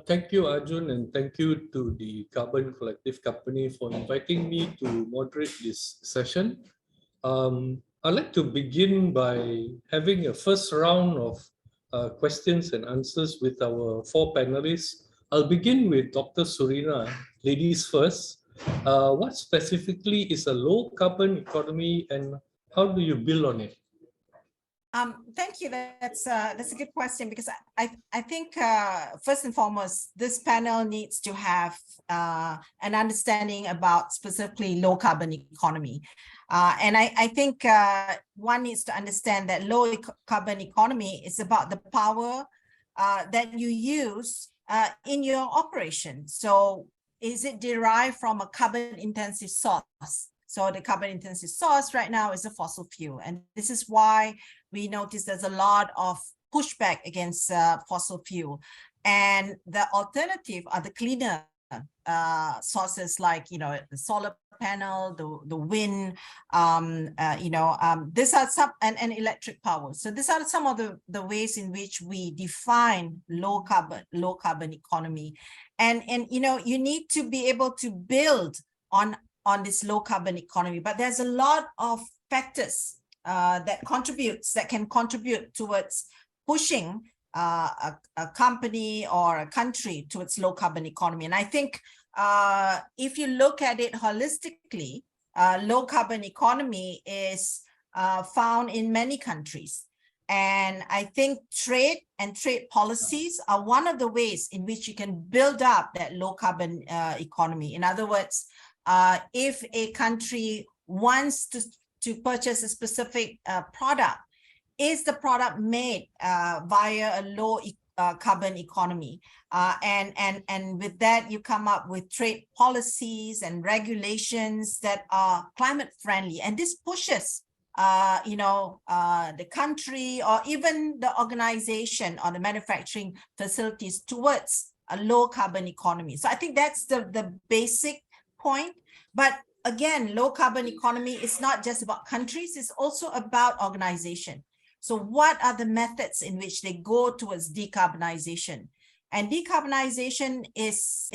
Thank you, Arjun, and thank you to the Carbon Collective Company for inviting me to moderate this session. I'd like to begin by having a first round of questions and answers with our four panelists. I'll begin with Dr. Surina, ladies first. What specifically is a low carbon economy and how do you build on it? Thank you. That's a good question, because I think first and foremost, this panel needs to have an understanding about specifically low carbon economy. And I think one needs to understand that low carbon economy is about the power that you use in your operation. So is it derived from a carbon intensive source? So the carbon intensive source right now is a fossil fuel. And this is why we notice there's a lot of pushback against fossil fuel. And the alternative are the cleaner sources like, the solar panel, the wind, these are some, and electric power. So these are some of the ways in which we define low carbon economy. And you need to be able to build on this low carbon economy, but there's a lot of factors that can contribute towards pushing a company or a country towards low carbon economy. And I think if you look at it holistically, low carbon economy is found in many countries. And I think trade and trade policies are one of the ways in which you can build up that low carbon economy. In other words, if a country wants to purchase a specific product, is the product made via a low carbon economy? And with that, you come up with trade policies and regulations that are climate friendly. And this pushes the country or even the organization or the manufacturing facilities towards a low carbon economy. So I think that's the basic point. But again, low carbon economy is not just about countries, it's also about organization. So what are the methods in which they go towards decarbonization? And decarbonization is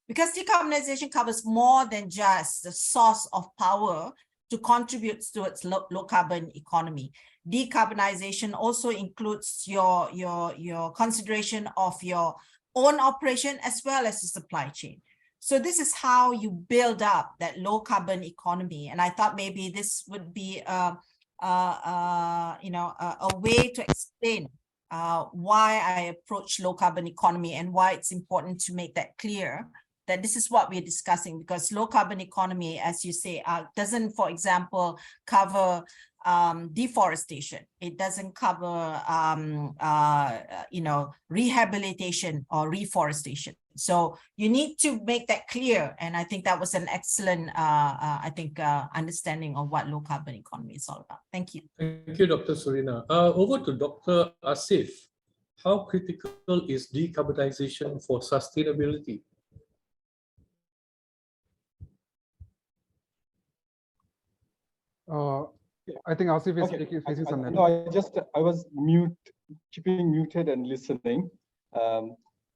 because decarbonization covers more than just the source of power to contribute towards low carbon economy. Decarbonization also includes your consideration of your own operation as well as the supply chain. So this is how you build up that low carbon economy. And I thought maybe this would be a way to explain why I approach low carbon economy and why it's important to make that clear, that this is what we're discussing, because low carbon economy, as you say, doesn't, for example, cover deforestation. It doesn't cover, rehabilitation or reforestation. So you need to make that clear. And I think that was an excellent, understanding of what low carbon economy is all about. Thank you. Thank you, Dr. Surina. Over to Dr. Asif. How critical is decarbonization for sustainability? I think Asif is facing some network. No, I was keeping muted and listening.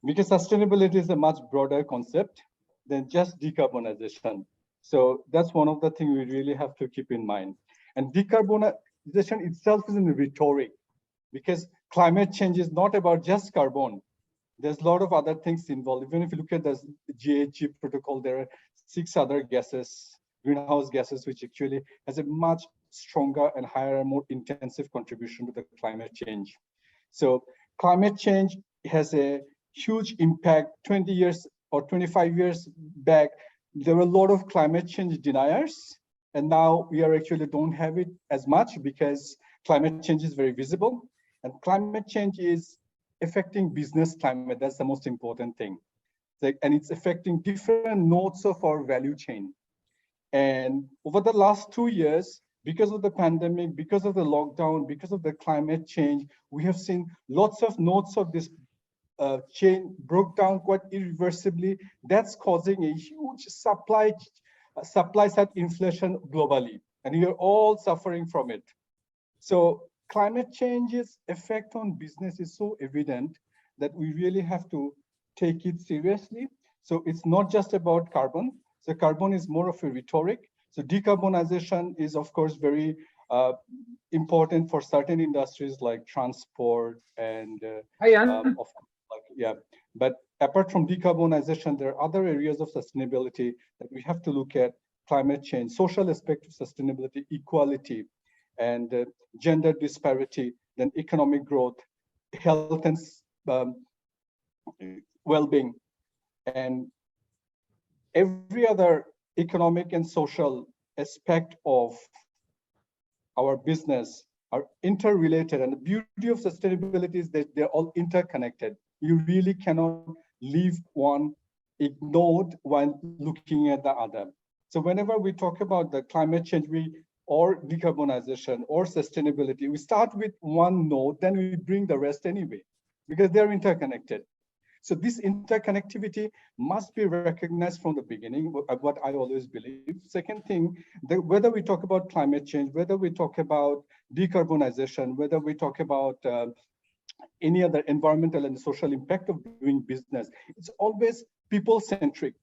Because sustainability is a much broader concept than just decarbonization. So that's one of the things we really have to keep in mind. And decarbonization itself is in the rhetoric, because climate change is not about just carbon. There's a lot of other things involved. Even if you look at the GHG protocol, there are 6 other gases, greenhouse gases, which actually has a much stronger and higher, more intensive contribution to the climate change. So climate change has a huge impact. 20 years or 25 years back, there were a lot of climate change deniers. And now we actually don't have it as much because climate change is very visible. And climate change is affecting business climate. That's the most important thing. And it's affecting different nodes of our value chain. And over the last 2 years, because of the pandemic, because of the lockdown, because of the climate change, we have seen lots of nodes of this chain broke down quite irreversibly. That's causing a huge supply side inflation globally, and we are all suffering from it. So climate change's effect on business is so evident that we really have to take it seriously. So it's not just about carbon. So carbon is more of a rhetoric. So decarbonization is, of course, very important for certain industries like transport and But apart from decarbonization, there are other areas of sustainability that we have to look at: climate change, social aspect of sustainability, equality, and gender disparity, then economic growth, health and well-being, and every other economic and social aspect of our business are interrelated. And the beauty of sustainability is that they're all interconnected. You really cannot leave one ignored while looking at the other. So whenever we talk about the climate change, or decarbonization or sustainability, we start with one node, then we bring the rest anyway, because they're interconnected. So this interconnectivity must be recognized from the beginning, what I always believe. Second thing, whether we talk about climate change, whether we talk about decarbonization, whether we talk about any other environmental and social impact of doing business, it's always people-centric,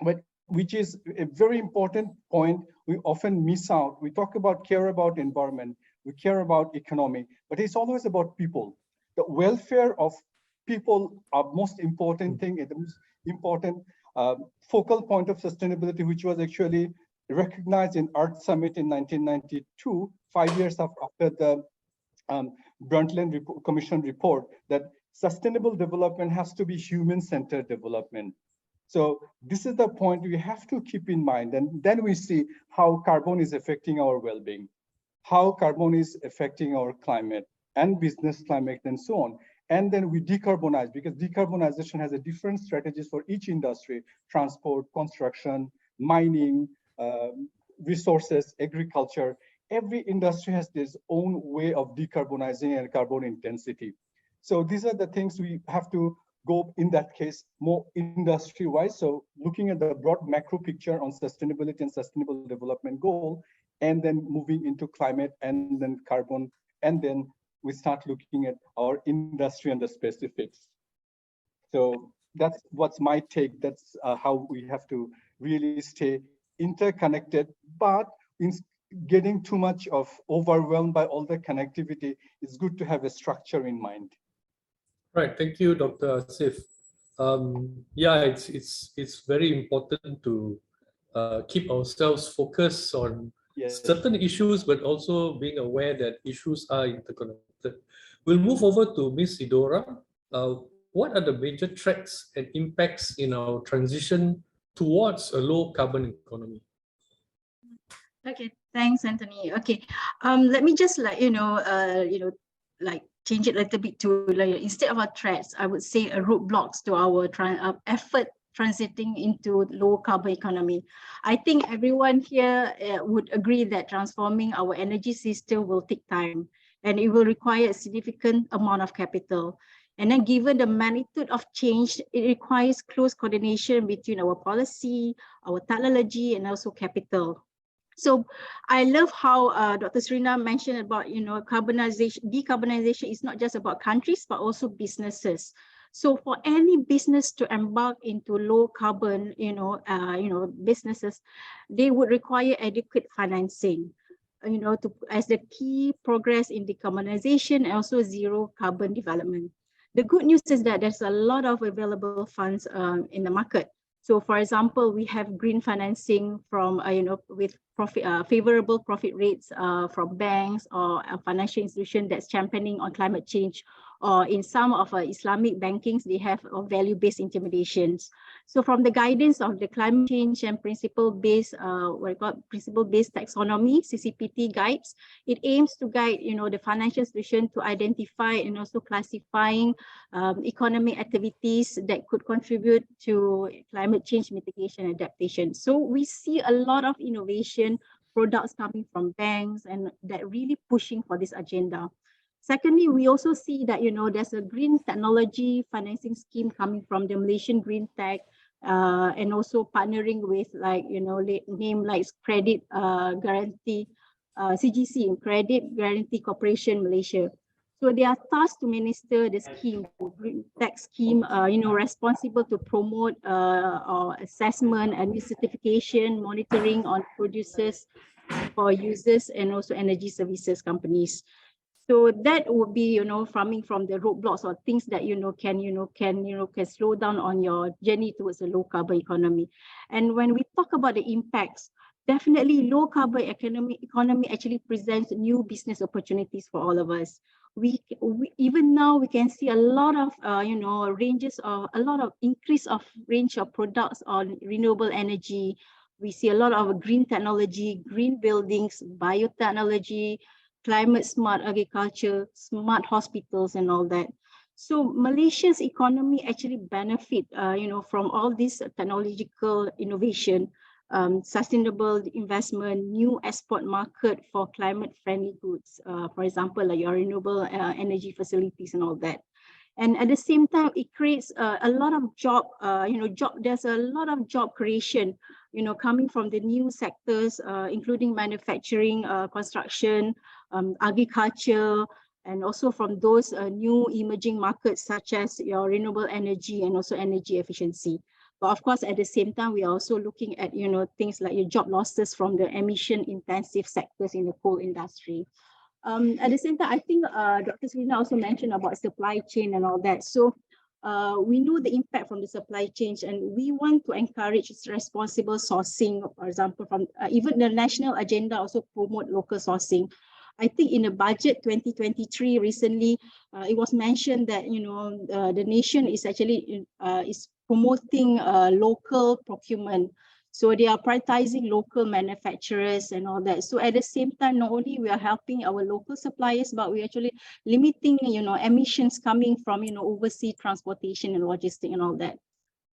but which is a very important point we often miss out. We talk about care about environment, we care about economy, but it's always about people. The welfare of people are most important thing, and the most important focal point of sustainability, which was actually recognized in Earth Summit in 1992, 5 years after the Brundtland Commission report, that sustainable development has to be human-centered development. So this is the point we have to keep in mind. And then we see how carbon is affecting our well-being, how carbon is affecting our climate and business climate and so on. And then we decarbonize, because decarbonization has a different strategies for each industry: transport, construction, mining, resources, agriculture. Every industry has its own way of decarbonizing and carbon intensity. So these are the things we have to go, in that case, more industry-wise. So looking at the broad macro picture on sustainability and sustainable development goal, and then moving into climate and then carbon, and then we start looking at our industry and the specifics. So that's what's my take. That's how we have to really stay interconnected, but in getting too much of overwhelmed by all the connectivity, it's good to have a structure in mind. Right, thank you, Dr. Asif. Yeah, it's very important to keep ourselves focused on certain issues, but also being aware that issues are interconnected. We'll move over to Ms. Idora. What are the major threats and impacts in our transition towards a low carbon economy? Okay, thanks, Anthony. Okay, let me just change it a little bit to instead of our threats, I would say roadblocks to our effort transiting into low carbon economy. I think everyone here would agree that transforming our energy system will take time, and it will require a significant amount of capital. And then given the magnitude of change, it requires close coordination between our policy, our technology, and also capital. So I love how Dr. Surina mentioned about, decarbonization is not just about countries, but also businesses. So for any business to embark into low carbon, businesses, they would require adequate financing, as the key progress in decarbonization and also zero carbon development. The good news is that there's a lot of available funds in the market. So, for example, we have green financing from, with favorable profit rates from banks or a financial institution that's championing on climate change, or in some of Islamic bankings, they have value-based intimidations. So, from the guidance of the climate change and principle-based taxonomy, CCPT guides, it aims to guide, the financial institution to identify and also classifying economic activities that could contribute to climate change mitigation and adaptation. So we see a lot of innovation products coming from banks and that really pushing for this agenda. Secondly, we also see that, there's a green technology financing scheme coming from the Malaysian Green Tech, and also partnering with name like Credit Guarantee, CGC, Credit Guarantee Corporation Malaysia. So they are tasked to minister the scheme, the green tax scheme, responsible to promote or assessment and certification, monitoring on producers for users and also energy services companies. So that would be, coming from the roadblocks or things that, can slow down on your journey towards a low carbon economy. And when we talk about the impacts, definitely low carbon economy actually presents new business opportunities for all of us. We even now we can see a lot of ranges of a lot of increase of range of products on renewable energy. We see a lot of green technology, green buildings, biotechnology, climate smart agriculture, smart hospitals, and all that. So Malaysia's economy actually benefit from all this technological innovation, sustainable investment, new export market for climate-friendly goods, for example, like your renewable energy facilities and all that. And at the same time, it creates a lot of job, there's a lot of job creation, coming from the new sectors, including manufacturing, construction, agriculture, and also from those new emerging markets such as your renewable energy and also energy efficiency. But of course, at the same time, we are also looking at, things like your job losses from the emission-intensive sectors in the coal industry. At the same time, I think Dr. Surina also mentioned about supply chain and all that. So we know the impact from the supply chain, and we want to encourage responsible sourcing. For example, from even the national agenda also promote local sourcing. I think in the budget 2023 recently, it was mentioned that the nation is actually is promoting local procurement. So they are prioritizing local manufacturers and all that. So at the same time, not only we are helping our local suppliers, but we're actually limiting, emissions coming from, overseas transportation and logistics and all that.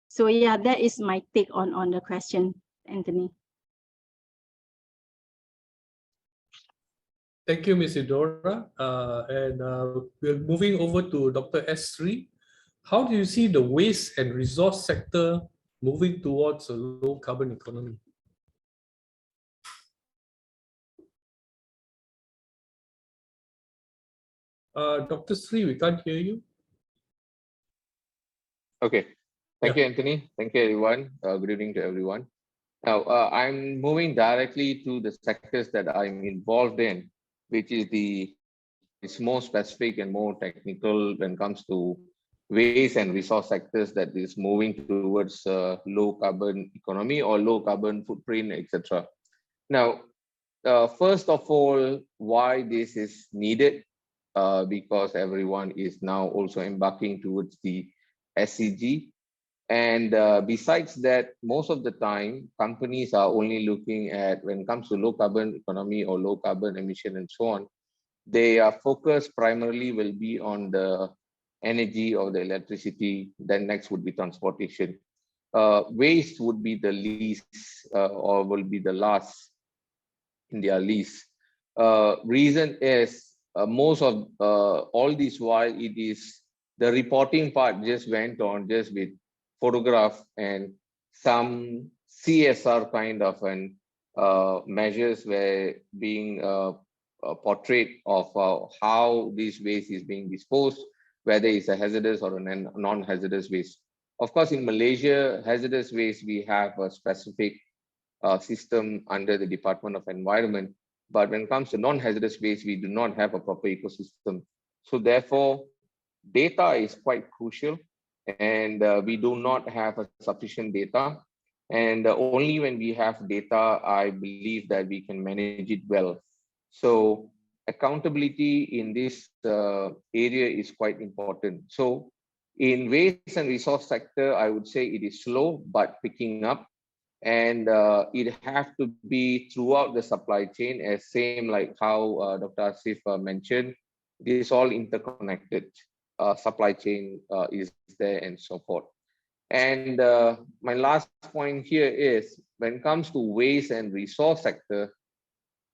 So yeah, that is my take on the question, Anthony. Thank you, Ms. Idora. We're moving over to Dr. S.Sri. How do you see the waste and resource sector moving towards a low carbon economy? Dr. Sri, we can't hear you. Okay. Thank you, Anthony. Thank you, everyone. Good evening to everyone. Now, I'm moving directly to the sectors that I'm involved in, which is it's more specific and more technical when it comes to waste and resource sectors that is moving towards low carbon economy or low carbon footprint, etc. Now, first of all, why this is needed? Because everyone is now also embarking towards the SDG. And besides that, most of the time, companies are only looking at, when it comes to low carbon economy or low carbon emission and so on, they are focused primarily will be on the energy or the electricity. Then next would be transportation. Waste would be the least or will be the last in their list. Reason is most of all this while it is the reporting part just went on just with photograph and some CSR kind of an measures were being portrayed of how this waste is being disposed, whether it's a hazardous or a non-hazardous waste. Of course, in Malaysia, hazardous waste, we have a specific system under the Department of Environment. But when it comes to non-hazardous waste, we do not have a proper ecosystem. So therefore, data is quite crucial, and we do not have a sufficient data. And only when we have data, I believe that we can manage it well. So accountability in this area is quite important. So in waste and resource sector, I would say it is slow, but picking up. And it have to be throughout the supply chain, as same like how Dr. Asif mentioned, it is all interconnected. Supply chain is there and so forth. And my last point here is when it comes to waste and resource sector,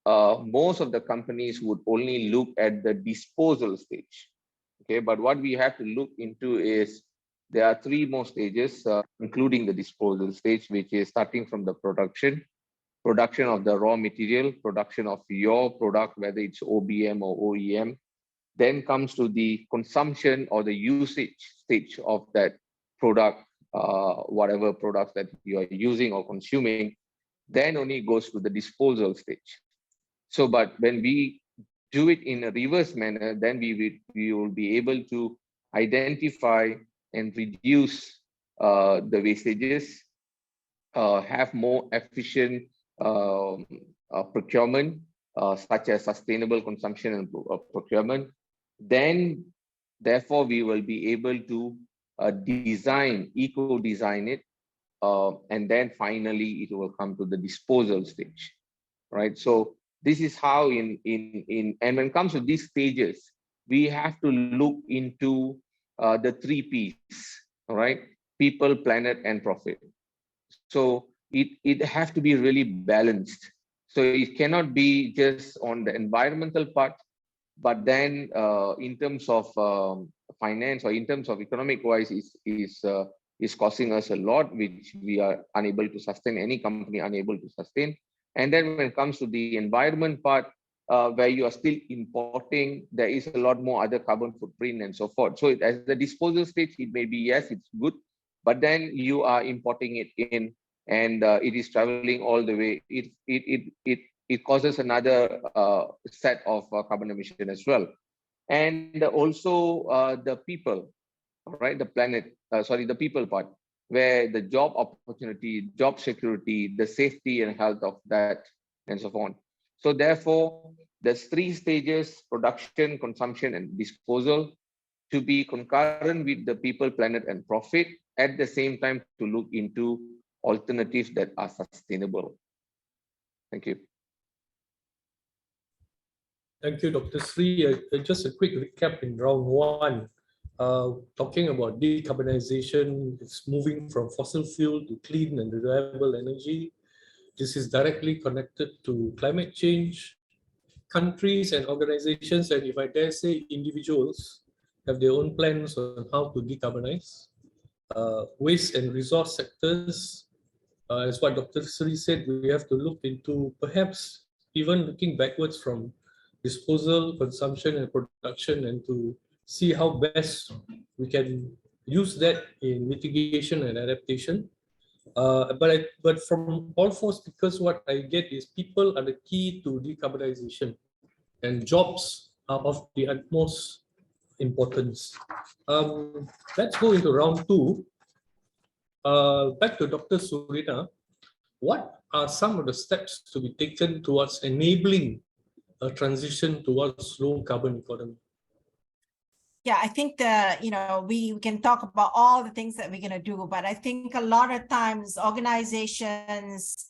most of the companies would only look at the disposal stage. Okay, but what we have to look into is there are three more stages, including the disposal stage, which is starting from the production of the raw material, production of your product, whether it's OBM or OEM, then comes to the consumption or the usage stage of that product, whatever products that you are using or consuming, then only goes to the disposal stage. So, but when we do it in a reverse manner, then we will be able to identify and reduce the wastages, have more efficient procurement, such as sustainable consumption and procurement. Then, therefore, we will be able to eco-design it, and then finally it will come to the disposal stage, right? So this is how and when it comes to these stages, we have to look into the 3 Ps, all right? People, planet, and profit. So it has to be really balanced. So it cannot be just on the environmental part, but then in terms of finance or in terms of economic wise is costing us a lot, which we are unable to sustain, any company unable to sustain. And then when it comes to the environment part, where you are still importing, there is a lot more other carbon footprint and so forth. So as the disposal stage, it may be, yes, it's good, but then you are importing it in, and it is traveling all the way. It causes another set of carbon emission as well. And also the people, right? The planet, the people part, where the job opportunity, job security, the safety and health of that, and so on. So therefore, there's 3 stages: production, consumption, and disposal, to be concurrent with the people, planet, and profit, at the same time to look into alternatives that are sustainable. Thank you. Thank you, Dr. Sri. Just a quick recap in round 1. Talking about decarbonization, it's moving from fossil fuel to clean and reliable energy. This is directly connected to climate change. Countries and organizations, and if I dare say individuals, have their own plans on how to decarbonize. Waste and resource sectors, as what Dr. Sri said, we have to look into perhaps even looking backwards from disposal, consumption, and production, and to see how best we can use that in mitigation and adaptation. But from all 4 speakers, what I get is people are the key to decarbonization, and jobs are of the utmost importance. Let's go into round 2. Back to Dr. Surina. What are some of the steps to be taken towards enabling a transition towards low carbon economy? Yeah, I think we can talk about all the things that we're going to do, but I think a lot of times organizations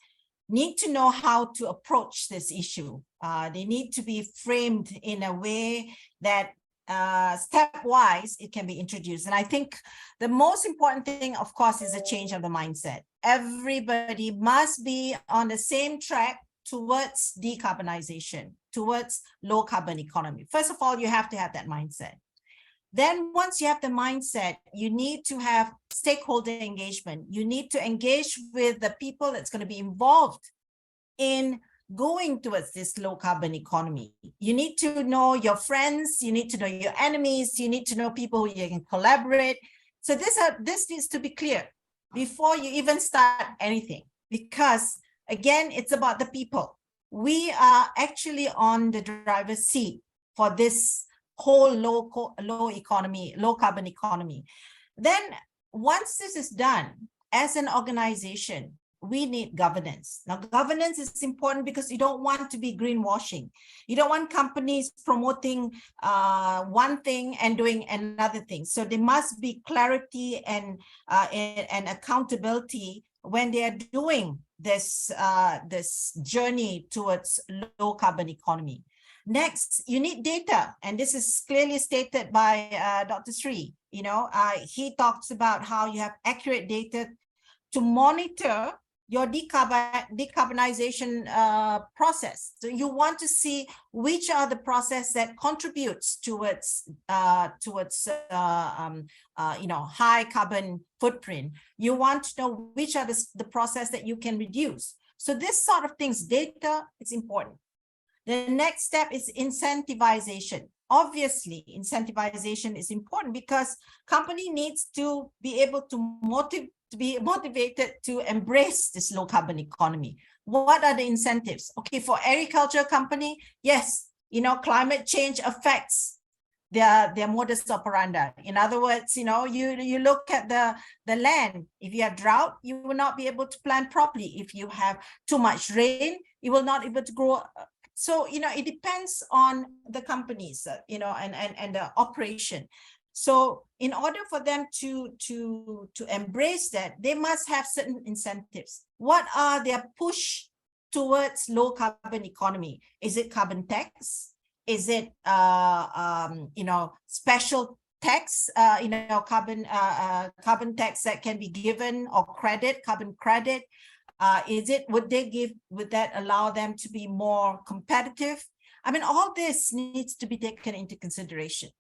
need to know how to approach this issue. They need to be framed in a way that stepwise it can be introduced. And I think the most important thing, of course, is a change of the mindset. Everybody must be on the same track towards decarbonization, towards low carbon economy. First of all, you have to have that mindset. Then once you have the mindset, you need to have stakeholder engagement. You need to engage with the people that's going to be involved in going towards this low carbon economy. You need to know your friends, you need to know your enemies, you need to know people who you can collaborate. So this needs to be clear before you even start anything, because again, it's about the people. We are actually on the driver's seat for this whole low carbon economy. Then once this is done, as an organization, we need governance. Now, governance is important because you don't want to be greenwashing. You don't want companies promoting one thing and doing another thing. So there must be clarity and accountability when they are doing this journey towards low carbon economy. Next, you need data, and this is clearly stated by Dr. Sri. He talks about how you have accurate data to monitor your decarbonization process. So you want to see which are the process that contributes towards high carbon footprint. You want to know which are the process that you can reduce. So this sort of things, data is important. The next step is incentivization. obviously incentivization is important because company needs to be able to be motivated to embrace this low carbon economy. What are the incentives? Okay, for agriculture company, yes, you know, climate change affects their modus operandi. In other words, you know, you look at the land. If you have drought, you will not be able to plant properly. If you have too much rain, you will not be able to grow. So, you know, it depends on the companies, you know, and the operation. So in order for them to embrace that, they must have certain incentives. What are their push towards low carbon economy? Is it carbon tax? Is it you know, special tax, you know, carbon tax that can be given, or carbon credit? Would that allow them to be more competitive? I mean, all this needs to be taken into consideration.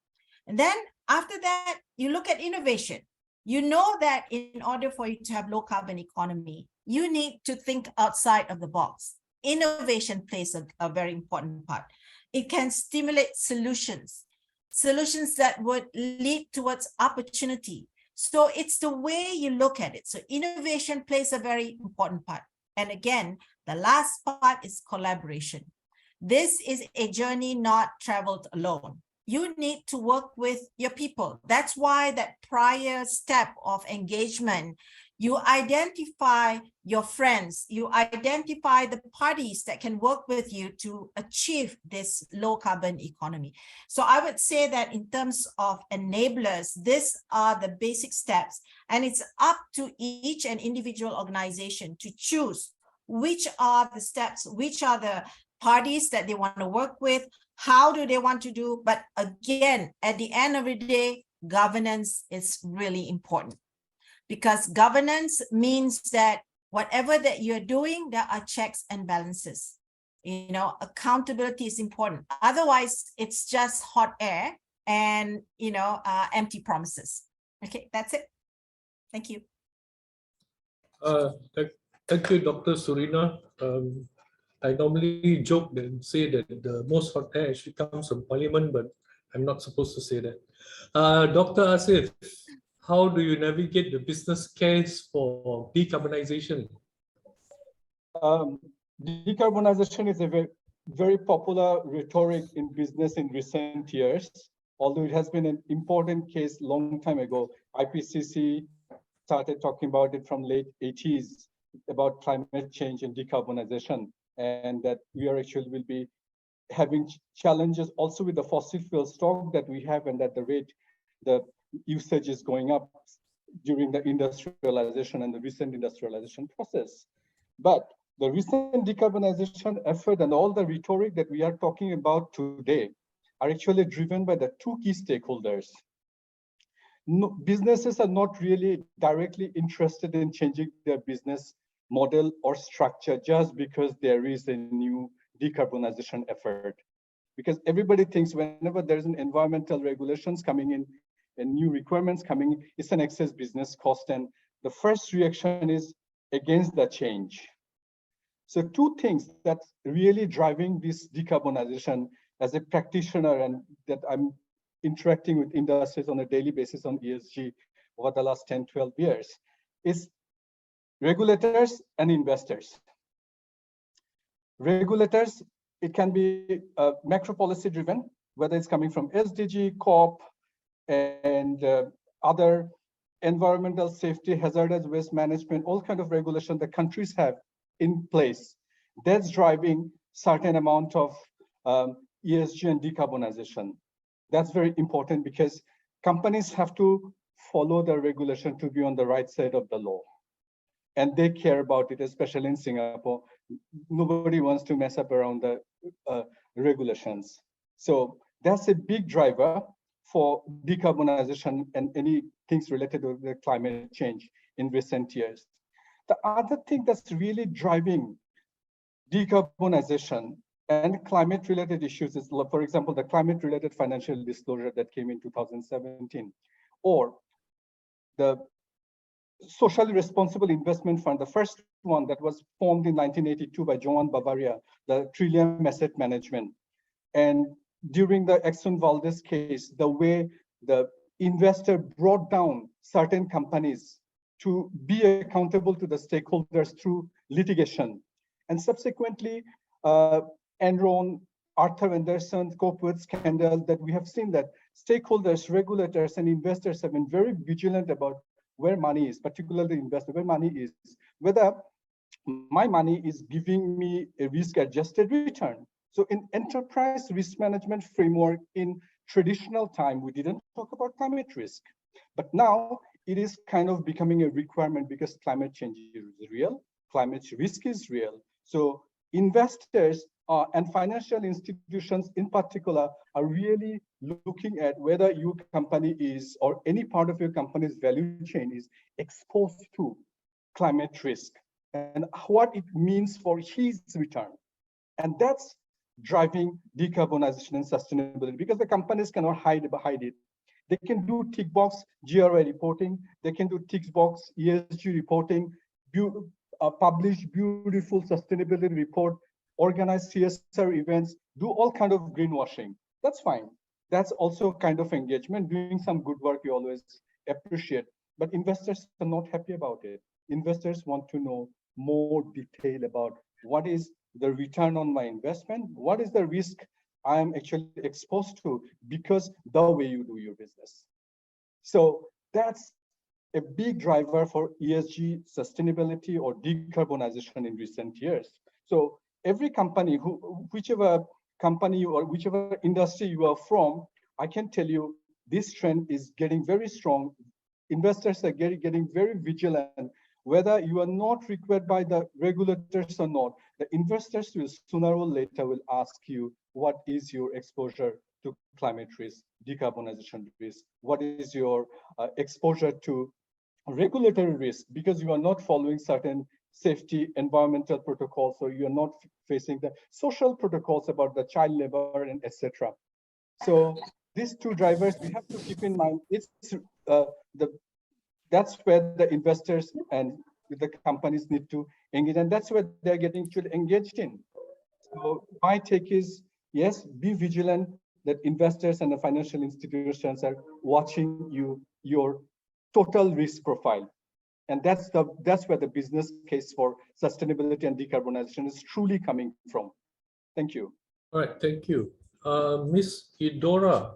And then after that, you look at innovation. You know that in order for you to have low carbon economy, you need to think outside of the box. Innovation plays a very important part. It can stimulate solutions that would lead towards opportunity. So it's the way you look at it. So innovation plays a very important part. And again, the last part is collaboration. This is a journey not traveled alone. You need to work with your people. That's why that prior step of engagement, you identify your friends, you identify the parties that can work with you to achieve this low carbon economy. So I would say that in terms of enablers, these are the basic steps, and it's up to each and individual organization to choose which are the steps, which are the parties that they want to work with, how do they want to do. But again, at the end of the day, governance is really important, because governance means that whatever that you're doing, there are checks and balances. You know, accountability is important. Otherwise, it's just hot air and, you know, empty promises. Okay, that's it. Thank you. Thank you, Dr. Surina. I normally joke and say that the most hot air actually comes from Parliament, but I'm not supposed to say that. Dr. Asif, how do you navigate the business case for decarbonization? Decarbonization is a very, very popular rhetoric in business in recent years, although it has been an important case long time ago. IPCC started talking about it from late 80s, about climate change and decarbonization, and that we are actually will be having challenges also with the fossil fuel stock that we have, and that the usage is going up during the industrialization and the recent industrialization process. But the recent decarbonization effort and all the rhetoric that we are talking about today are actually driven by the two key stakeholders. No, businesses are not really directly interested in changing their business model or structure just because there is a new decarbonization effort. Because everybody thinks whenever there's an environmental regulations coming in and new requirements coming in, it's an excess business cost. And the first reaction is against the change. So two things that's really driving this decarbonization as a practitioner, and that I'm interacting with industries on a daily basis on ESG over the last 10, 12 years, is regulators and investors. Regulators, it can be macro policy driven, whether it's coming from SDG, COP, and other environmental safety, hazardous waste management, all kind of regulation the countries have in place. That's driving certain amount of ESG and decarbonization. That's very important because companies have to follow the regulation to be on the right side of the law. And they care about it, especially in Singapore. Nobody wants to mess up around the regulations. So that's a big driver for decarbonization and any things related to the climate change in recent years. The other thing that's really driving decarbonization and climate-related issues is, for example, the climate-related financial disclosure that came in 2017, or the socially responsible investment fund, the first one that was formed in 1982 by Joan Bavaria, the Trillium Asset Management. And during the Exxon Valdez case, the way the investor brought down certain companies to be accountable to the stakeholders through litigation. And subsequently, Enron, Arthur Andersen, Copewood scandal, that we have seen that stakeholders, regulators, and investors have been very vigilant about where money is, particularly investor, where money is, whether my money is giving me a risk-adjusted return. So in enterprise risk management framework in traditional time, we didn't talk about climate risk, but now it is kind of becoming a requirement because climate change is real, climate risk is real. So investors and financial institutions in particular are really looking at whether your company is, or any part of your company's value chain is exposed to climate risk and what it means for his return. And that's driving decarbonization and sustainability, because the companies cannot hide it. They can do tick box GRI reporting, they can do tick box ESG reporting, publish beautiful sustainability report, organize CSR events, do all kind of greenwashing. That's fine. That's also kind of engagement, doing some good work we always appreciate. But investors are not happy about it. Investors want to know more detail about what is the return on my investment, what is the risk I am actually exposed to because the way you do your business. So that's a big driver for ESG sustainability or decarbonization in recent years. So every company, whichever company or whichever industry you are from, I can tell you this trend is getting very strong. Investors are getting very vigilant. Whether you are not required by the regulators or not, the investors will sooner or later will ask you, what is your exposure to climate risk, decarbonization risk? What is your exposure to regulatory risk? Because you are not following certain safety, environmental protocols, or you are not facing the social protocols about the child labor and etc. So these two drivers we have to keep in mind. It's that's where the investors and the companies need to engage, and that's where they're getting engaged in. So my take is, yes, be vigilant that investors and the financial institutions are watching your total risk profile. And that's where the business case for sustainability and decarbonization is truly coming from. Thank you. All right, thank you. Ms. Idora,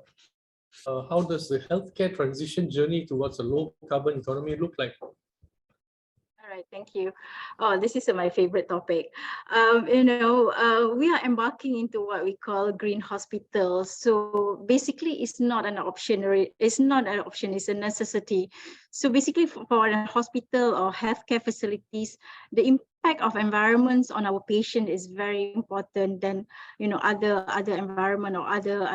how does the healthcare transition journey towards a low carbon economy look like? All right, thank you. Oh, this is my favorite topic. We are embarking into what we call green hospitals. So basically, it's not an option. It's not an option. It's a necessity. So basically, for a hospital or healthcare facilities, the impact of environments on our patient is very important than other environment or other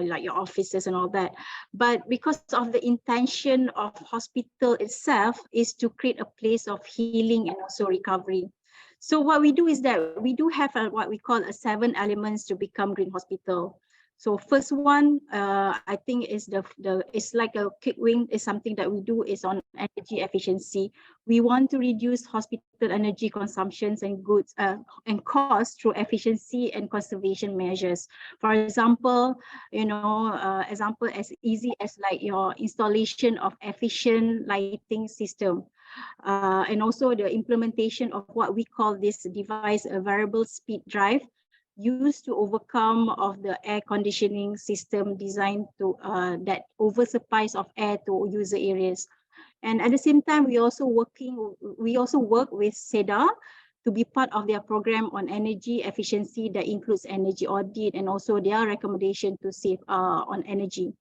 like your offices and all that. But because of the intention of hospital itself is to create a place of healing and also recovery. So what we do is that we do have what we call 7 elements to become green hospital. So first one, I think is it's like a quick win is something that we do is on energy efficiency. We want to reduce hospital energy consumptions and goods and costs through efficiency and conservation measures. For example, example as easy as like your installation of efficient lighting system. And also the implementation of what we call this device, a variable speed drive, used to overcome of the air conditioning system designed to that oversupplies of air to user areas. And at the same time, we also work with SEDA to be part of their program on energy efficiency that includes energy audit and also their recommendation to save on energy.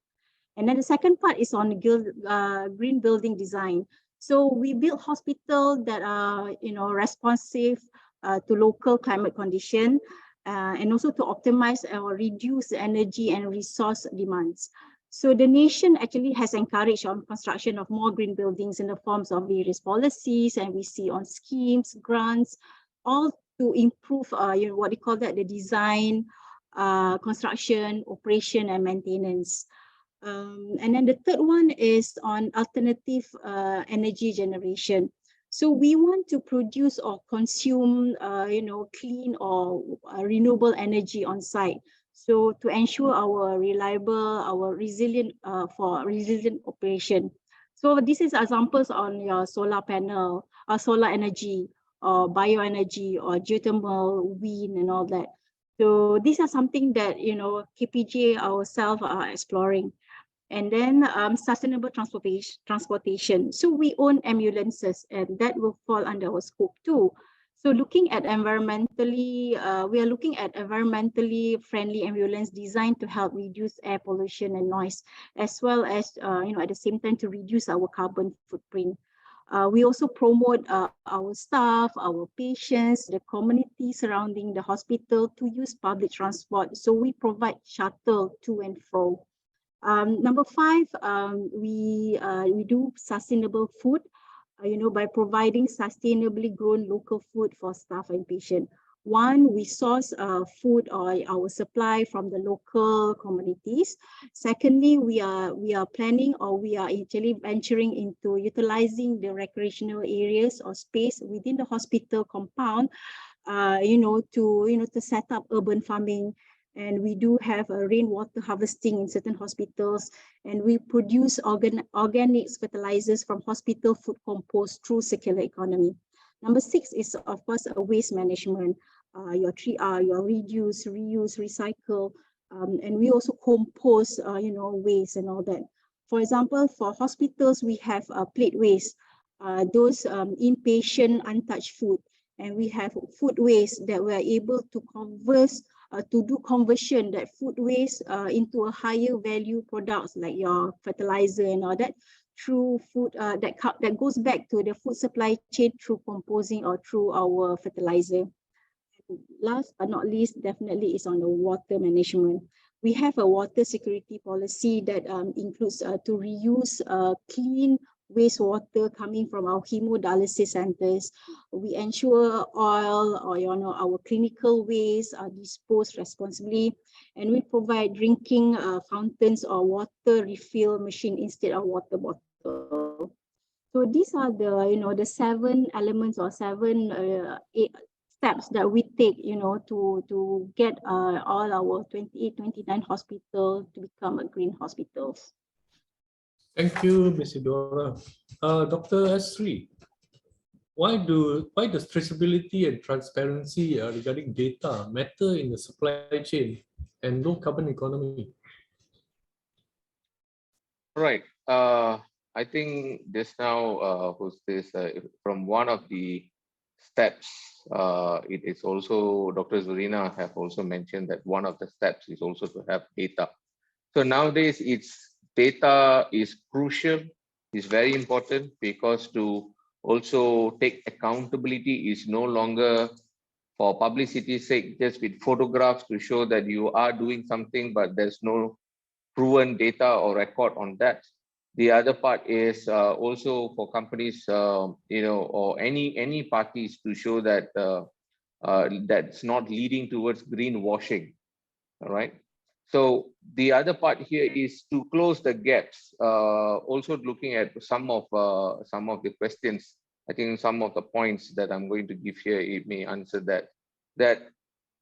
And then the second part is on green building design. So we build hospitals that are responsive to local climate condition. And also to optimize or reduce energy and resource demands. So the nation actually has encouraged on construction of more green buildings in the forms of various policies, and we see on schemes, grants, all to improve what they call that, the design, construction, operation, and maintenance. And then the third one is on alternative energy generation. So we want to produce or consume, clean or renewable energy on site. So to ensure our reliable, our resilient, for resilient operation. So this is examples on your solar panel, or solar energy, or bioenergy, or geothermal, wind, and all that. So these are something that, you know, KPJ ourselves are exploring. And then sustainable transportation. So we own ambulances, and that will fall under our scope too. So looking at environmentally, we are looking at environmentally friendly ambulance designed to help reduce air pollution and noise, as well as, you know, at the same time to reduce our carbon footprint. We also promote our staff, our patients, the community surrounding the hospital to use public transport. So we provide shuttle to and fro. Number 5, we do sustainable food, you know, by providing sustainably grown local food for staff and patient. One, we source food or our supply from the local communities. Secondly, we are planning, or we are actually venturing into utilizing the recreational areas or space within the hospital compound, you know, to set up urban farming. And we do have a rainwater harvesting in certain hospitals, and we produce organic fertilizers from hospital food compost through circular economy. Number 6 is, of course, a waste management, your 3R, your reduce, reuse, recycle, and we also compost, you know, waste and all that. For example, for hospitals, we have plate waste, those inpatient untouched food, and we have food waste that we are able to do conversion, that food waste into a higher value products like your fertilizer and all that, through food that goes back to the food supply chain through composing or through our fertilizer. Last but not least, definitely is on the water management. We have a water security policy that includes to reuse clean wastewater coming from our hemodialysis centers. We ensure oil, or you know, our clinical waste are disposed responsibly, and we provide drinking fountains or water refill machine instead of water bottle. So these are the, you know, the 7 elements or 7 steps that we take, you know, to get all our 28, 29 hospitals to become a green hospitals. Thank you, Ms. Idora. Dr. S.Sri, why does traceability and transparency regarding data matter in the supply chain and low carbon economy? Right. I think just now, from one of the steps, it is also, Dr. Surina have also mentioned that one of the steps is also to have data. So nowadays, data is crucial, is very important, because to also take accountability is no longer for publicity's sake, just with photographs to show that you are doing something, but there's no proven data or record on that. The other part is also for companies, you know, or any parties to show that that's not leading towards greenwashing. All right. So the other part here is to close the gaps. Also looking at some of the questions, I think some of the points that I'm going to give here, it may answer that. That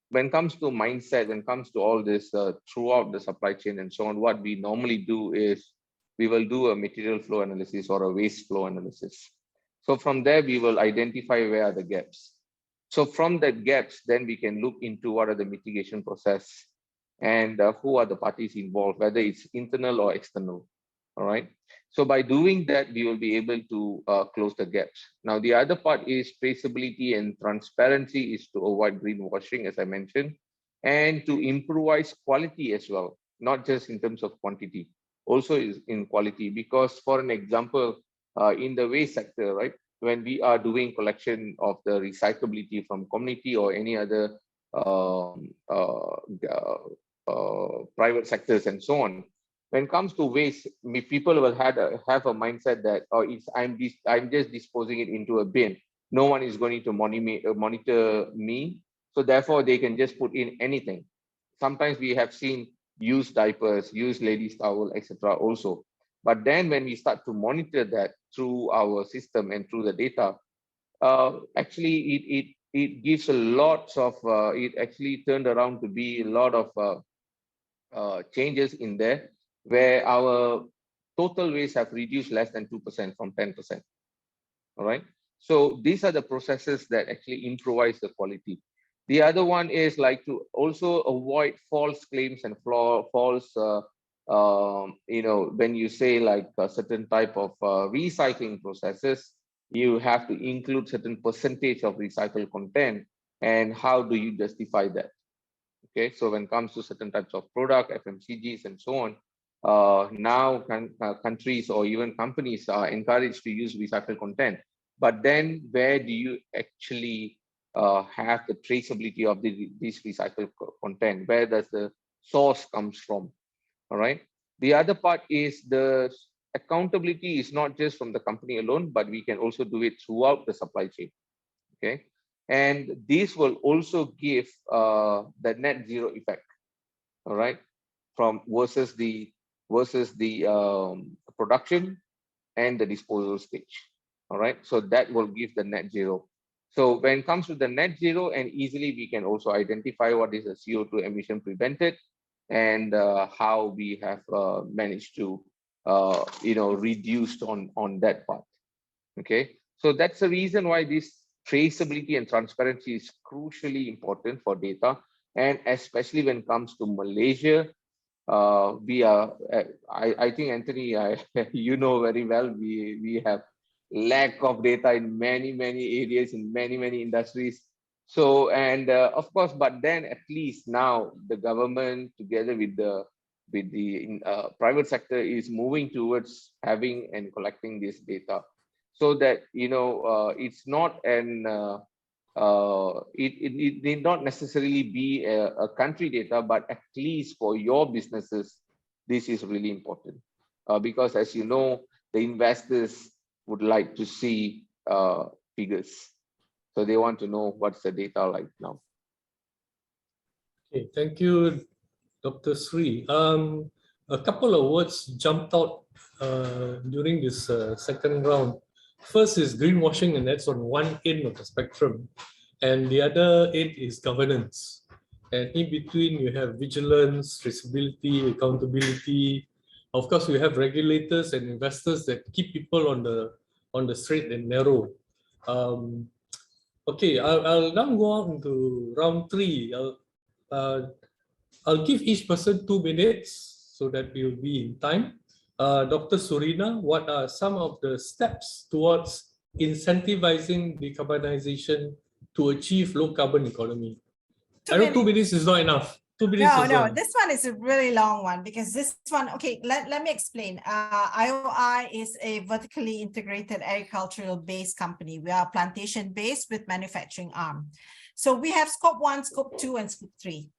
when it comes to mindset, when it comes to all this throughout the supply chain and so on, what we normally do is we will do a material flow analysis or a waste flow analysis. So from there, we will identify where are the gaps. So from that gaps, then we can look into what are the mitigation process and who are the parties involved, whether it's internal or external. All right. So by doing that, we will be able to close the gaps. Now, the other part is traceability and transparency is to avoid greenwashing, as I mentioned, and to improvise quality as well, not just in terms of quantity, also is in quality. Because for an example, in the waste sector, right, when we are doing collection of the recyclability from community or any other private sectors and so on, when it comes to waste, people will have a mindset that, oh, I'm just disposing it into a bin. No one is going to monitor me. So therefore, they can just put in anything. Sometimes we have seen used diapers, used ladies' towel, etc. also. But then when we start to monitor that through our system and through the data, actually it gives a lot of, it actually turned around to be a lot of changes in there where our total waste have reduced less than 2% from 10%. All right. So these are the processes that actually improvise the quality. The other one is like to also avoid false claims and false, when you say like a certain type of recycling processes, you have to include certain percentage of recycled content. And how do you justify that? Okay, so when it comes to certain types of product, FMCGs and so on, now countries or even companies are encouraged to use recycled content. But then where do you actually have the traceability of this recycled content? Where does the source comes from? All right. The other part is the accountability is not just from the company alone, but we can also do it throughout the supply chain. Okay. And this will also give the net zero effect. All right. From versus the production and the disposal stage. All right, so that will give the net zero. So when it comes to the net zero, and easily we can also identify what is the CO2 emission prevented and how we have managed to reduced on that part. Okay, so that's the reason why this traceability and transparency is crucially important for data, and especially when it comes to Malaysia. We are, I think, Anthony, you know very well, we have lack of data in many areas, in many industries. So, and of course, but then at least now the government together with the private sector is moving towards having and collecting this data, so that it's not an it need not necessarily be a country data, but at least for your businesses, this is really important, because as you know, the investors would like to see figures, so they want to know what's the data like now. Okay, thank you, Dr. Sri. A couple of words jumped out during this second round. First is greenwashing, and that's on one end of the spectrum. And the other end is governance. And in between, you have vigilance, traceability, accountability. Of course, we have regulators and investors that keep people on the straight and narrow. Okay, I'll now go on to round three. I'll give each person 2 minutes so that we'll be in time. Dr. Surina, what are some of the steps towards incentivizing decarbonization to achieve low carbon economy? I know 2 minutes is not enough. 2 minutes is No, not. this one is a really long one, because this one, okay, let me explain. IOI is a vertically integrated agricultural based company. We are plantation based with manufacturing arm. So we have scope 1, scope 2, and scope 3.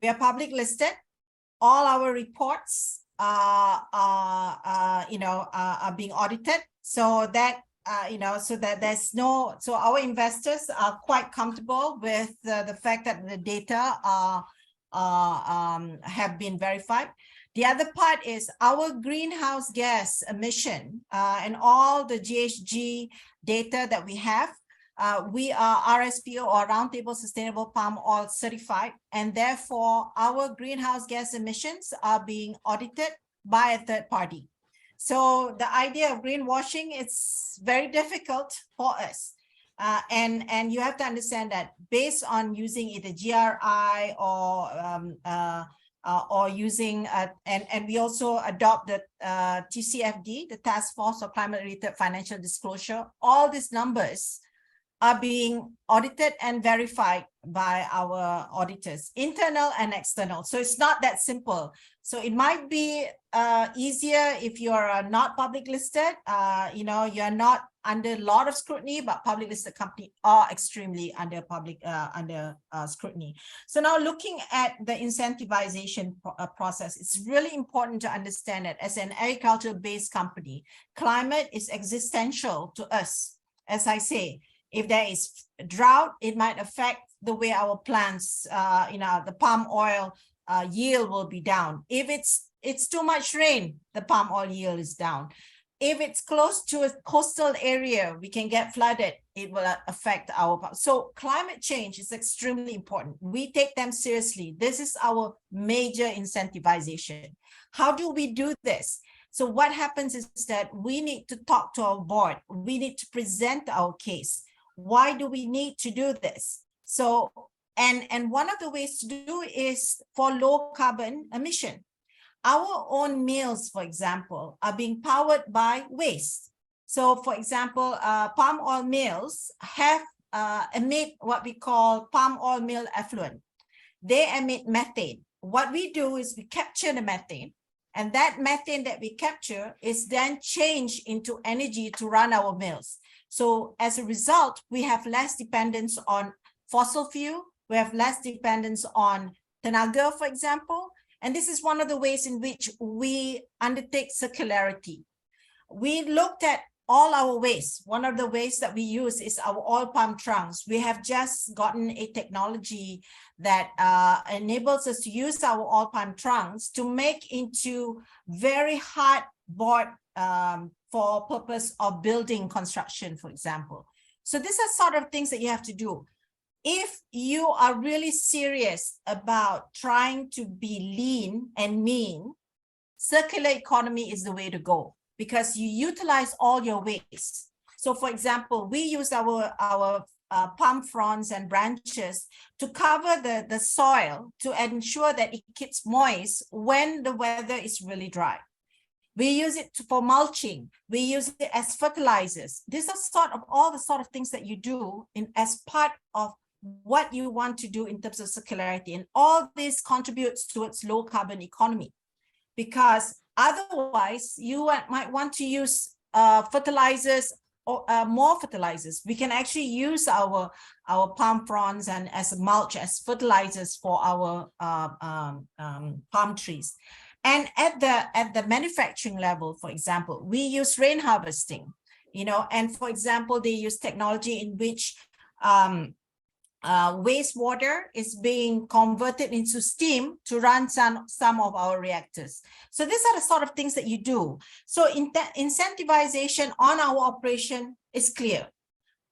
We are public listed. All our reports are being audited, so that so our investors are quite comfortable with the fact that the data have been verified. The other part is our greenhouse gas emission and all the GHG data that we have. We are RSPO, or Roundtable Sustainable Palm Oil certified, and therefore our greenhouse gas emissions are being audited by a third party. So the idea of greenwashing, it's very difficult for us. And you have to understand that based on using either GRI or using, and we also adopt the TCFD, the Task Force for Climate-Related Financial Disclosure. All these numbers are being audited and verified by our auditors, internal and external. So it's not that simple. So it might be easier if you're not public listed, you're not under a lot of scrutiny, but public listed companies are extremely under scrutiny. So now looking at the incentivization process, it's really important to understand that as an agriculture-based company, climate is existential to us. As I say, if there is drought, it might affect the way our plants, the palm oil yield will be down. If it's too much rain, the palm oil yield is down. If it's close to a coastal area, we can get flooded. It will affect our. So climate change is extremely important. We take them seriously. This is our major incentivization. How do we do this? So what happens is that we need to talk to our board. We need to present our case. Why do we need to do this? So, and one of the ways to do is for low carbon emission. Our own mills, for example, are being powered by waste. So, for example, palm oil mills have emit what we call palm oil mill effluent. They emit methane. What we do is we capture the methane, and that methane that we capture is then changed into energy to run our mills. So, as a result, we have less dependence on fossil fuel. We have less dependence on tenaga, for example. And this is one of the ways in which we undertake circularity. We looked at all our waste. One of the ways that we use is our oil palm trunks. We have just gotten a technology that enables us to use our oil palm trunks to make into very hard board for purpose of building construction, for example. So these are sort of things that you have to do. If you are really serious about trying to be lean and mean, circular economy is the way to go, because you utilize all your waste. So for example, we use our palm fronds and branches to cover the soil to ensure that it keeps moist when the weather is really dry. We use it for mulching. We use it as fertilizers. These are sort of all the sort of things that you do as part of what you want to do in terms of circularity. And all this contributes towards low carbon economy, because otherwise you might want to use fertilizers or more fertilizers. We can actually use our palm fronds and as mulch, as fertilizers for our palm trees. And at the manufacturing level, for example, we use rain harvesting, and for example, they use technology in which wastewater is being converted into steam to run some of our reactors. So these are the sort of things that you do. So incentivization on our operation is clear.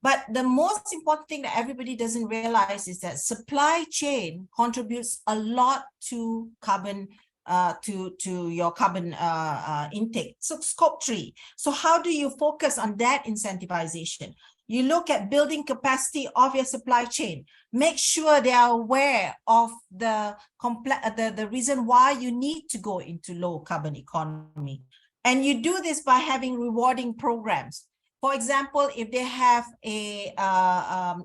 But the most important thing that everybody doesn't realize is that supply chain contributes a lot to carbon, to your carbon intake. So scope 3. So how do you focus on that incentivization? You look at building capacity of your supply chain. Make sure they are aware of the reason why you need to go into low carbon economy. And you do this by having rewarding programs. For example, if they have they are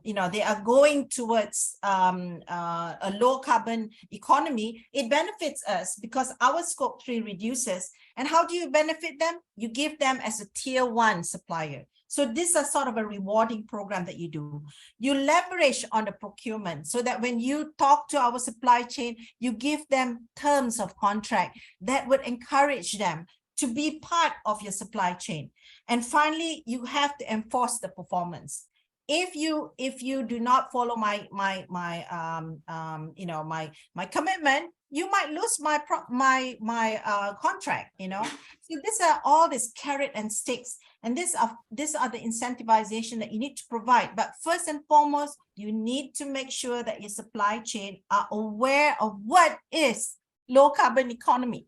going towards a low carbon economy, it benefits us because our scope 3 reduces. And how do you benefit them? You give them as a tier 1 supplier. So this is sort of a rewarding program that you do. You leverage on the procurement so that when you talk to our supply chain, you give them terms of contract that would encourage them to be part of your supply chain. And finally, you have to enforce the performance. If you do not follow my commitment, you might lose my contract. So these are all this carrot and sticks, and these are the incentivization that you need to provide. But first and foremost, you need to make sure that your supply chain are aware of what is low carbon economy.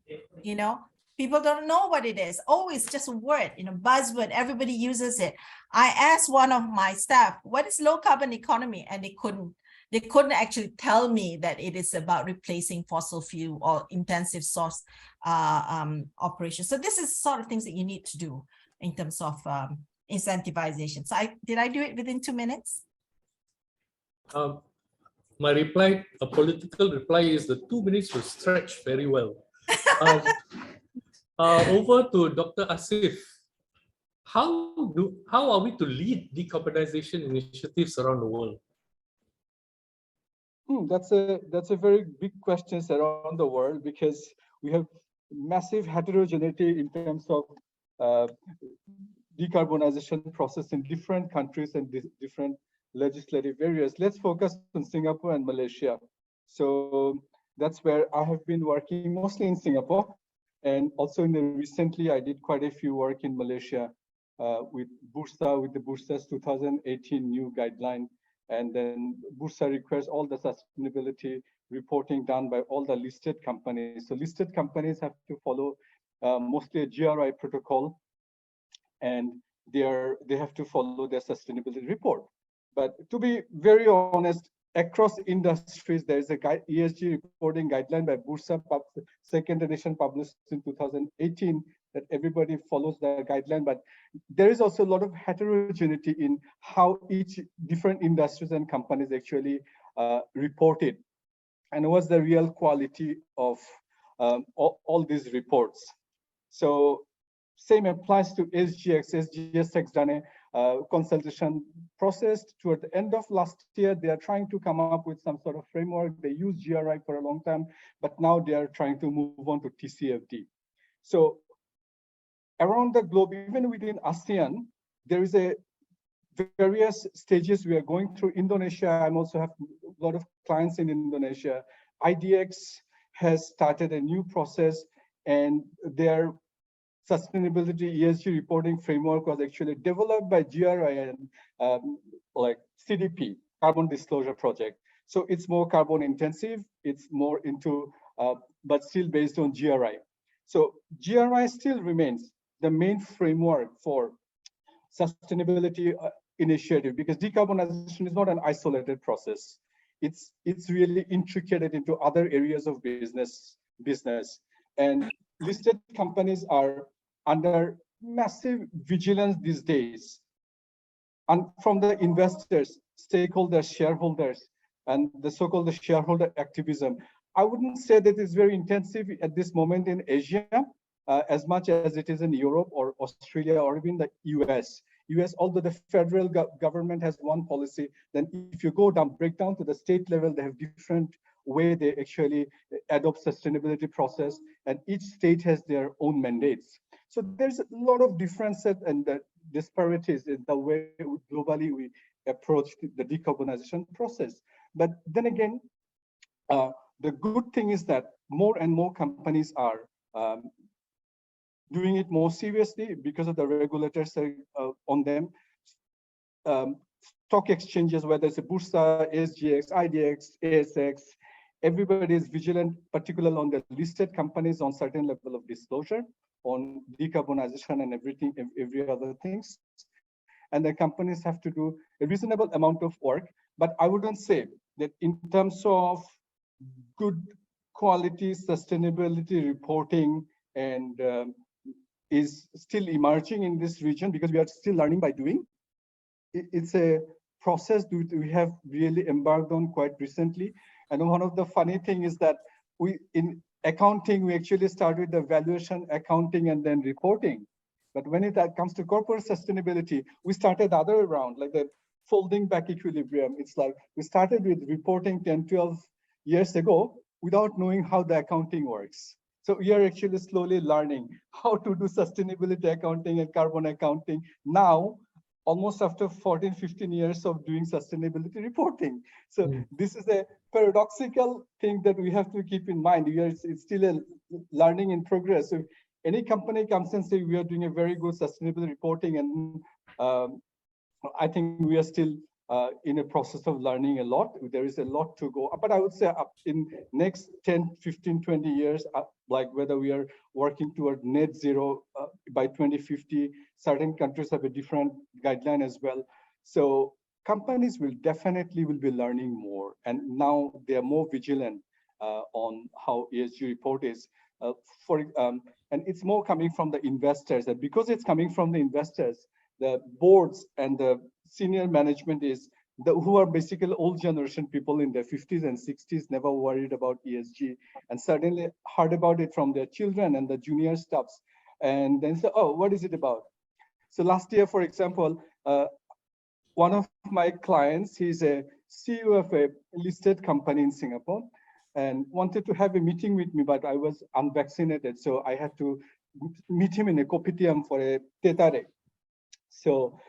People don't know what it is. Oh, it's just a word, buzzword. Everybody uses it. I asked one of my staff, what is low carbon economy? And they couldn't actually tell me that it is about replacing fossil fuel or intensive source operations. So this is sort of things that you need to do in terms of incentivization. So did I do it within 2 minutes? My reply, a political reply, is the 2 minutes will stretch very well. Over to Dr. Asif. How are we to lead decarbonization initiatives around the world? That's a very big question around the world, because we have massive heterogeneity in terms of decarbonization process in different countries and different legislative areas. Let's focus on Singapore and Malaysia. So that's where I have been working mostly in Singapore. And also recently, I did quite a few work in Malaysia with Bursa, with the Bursa's 2018 new guideline. And then Bursa requires all the sustainability reporting done by all the listed companies. So listed companies have to follow mostly a GRI protocol, and they have to follow their sustainability report. But to be very honest, across industries, there is a ESG reporting guideline by Bursa, second edition published in 2018, that everybody follows the guideline. But there is also a lot of heterogeneity in how each different industries and companies actually report it, and what's the real quality of all these reports. So same applies to SGX. SGX has done a consultation process toward the end of last year. They are trying to come up with some sort of framework. They used GRI for a long time, but now they are trying to move on to TCFD. So around the globe, even within ASEAN, there is a various stages we are going through. Indonesia, I also have a lot of clients in Indonesia. IDX has started a new process, and their sustainability ESG reporting framework was actually developed by GRI and like CDP, Carbon Disclosure Project. So it's more carbon intensive, it's more into, but still based on GRI. So GRI still remains the main framework for sustainability initiative, because decarbonization is not an isolated process. It's really intricated into other areas of business, and listed companies are under massive vigilance these days, and from the investors, stakeholders, shareholders, and the so-called shareholder activism. I wouldn't say that it's very intensive at this moment in Asia, as much as it is in Europe or Australia or even the US. Although the federal government has one policy, then if you go down, break down to the state level, they have different way they actually adopt sustainability process, and each state has their own mandates. So there's a lot of differences and the disparities in the way globally we approach the decarbonization process. But then again, the good thing is that more and more companies are doing it more seriously because of the regulators on them. Stock exchanges, whether it's a Bursa, SGX, IDX, ASX, everybody is vigilant, particularly on the listed companies on certain level of disclosure on decarbonization and everything, every other things. And the companies have to do a reasonable amount of work. But I wouldn't say that in terms of good quality sustainability reporting and is still emerging in this region, because we are still learning by doing. It's a process that we have really embarked on quite recently. And one of the funny thing is that in accounting, we actually start with the valuation, accounting, and then reporting. But when it comes to corporate sustainability, we started the other way around, like the folding back equilibrium. It's like we started with reporting 10, 12 years ago without knowing how the accounting works. So we are actually slowly learning how to do sustainability accounting and carbon accounting now, almost after 14, 15 years of doing sustainability reporting. So this is a paradoxical thing that we have to keep in mind. It's still a learning in progress. So any company comes and say we are doing a very good sustainability reporting, and I think we are still in a process of learning a lot. There is a lot to go, but I would say up in next 10, 15, 20 years, like whether we are working toward net zero by 2050, certain countries have a different guideline as well. So companies will definitely be learning more, and now they are more vigilant on how ESG report is. And it's more coming from the investors, and because it's coming from the investors, the boards and the senior management is who are basically old generation people in their 50s and 60s, never worried about ESG, and suddenly heard about it from their children and the junior staffs, and then say, oh, what is it about? So last year, for example, one of my clients, he's a CEO of a listed company in Singapore, and wanted to have a meeting with me, but I was unvaccinated, so I had to meet him in a kopitiam for a tetare. So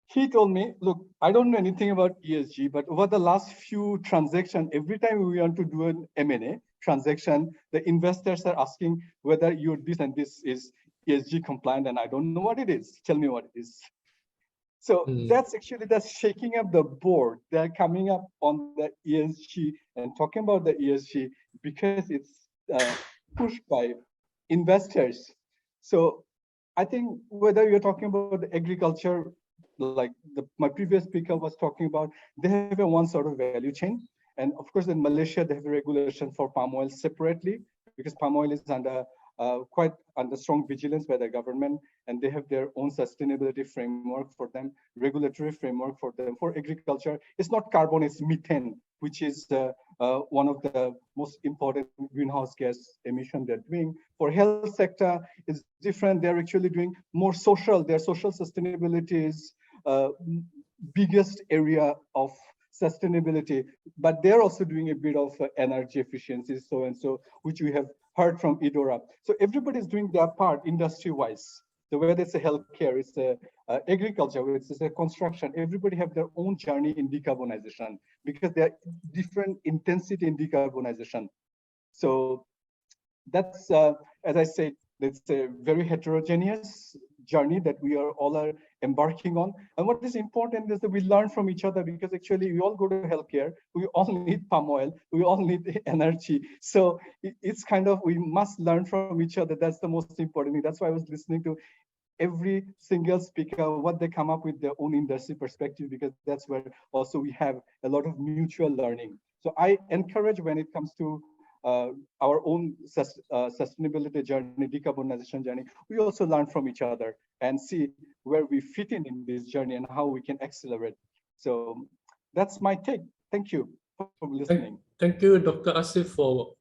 he told me, look, I don't know anything about ESG, but over the last few transactions, every time we want to do an M&A, transaction, the investors are asking whether you're this and this is ESG compliant, and I don't know what it is. Tell me what it is. So that's actually that's shaking up the board. They're coming up on the ESG and talking about the ESG because it's pushed by investors. So I think whether you're talking about the agriculture, like my previous speaker was talking about, they have a one sort of value chain. And of course, in Malaysia, they have a regulation for palm oil separately because palm oil is under quite under strong vigilance by the government, and they have their own sustainability framework for them, regulatory framework for them. For agriculture, it's not carbon, it's methane, which is one of the most important greenhouse gas emission they're doing. For health sector, it's different. They're actually doing more social. Their social sustainability is biggest area of sustainability, but they're also doing a bit of energy efficiency, so and so, which we have heard from Idora. So everybody's doing their part industry-wise. So whether it's a healthcare, it's a agriculture, it's a construction, everybody have their own journey in decarbonization because there are different intensity in decarbonization. So that's, as I said, it's a very heterogeneous journey that we are all embarking on. And what is important is that we learn from each other because actually we all go to healthcare, we all need palm oil, we all need energy. So it's kind of, we must learn from each other. That's the most important thing. That's why I was listening to every single speaker, what they come up with their own industry perspective, because that's where also we have a lot of mutual learning. So I encourage when it comes to our own sustainability journey, decarbonization journey, we also learn from each other and see where we fit in this journey and how we can accelerate. So that's my take. Thank you for listening. Thank you, Dr. Asif, for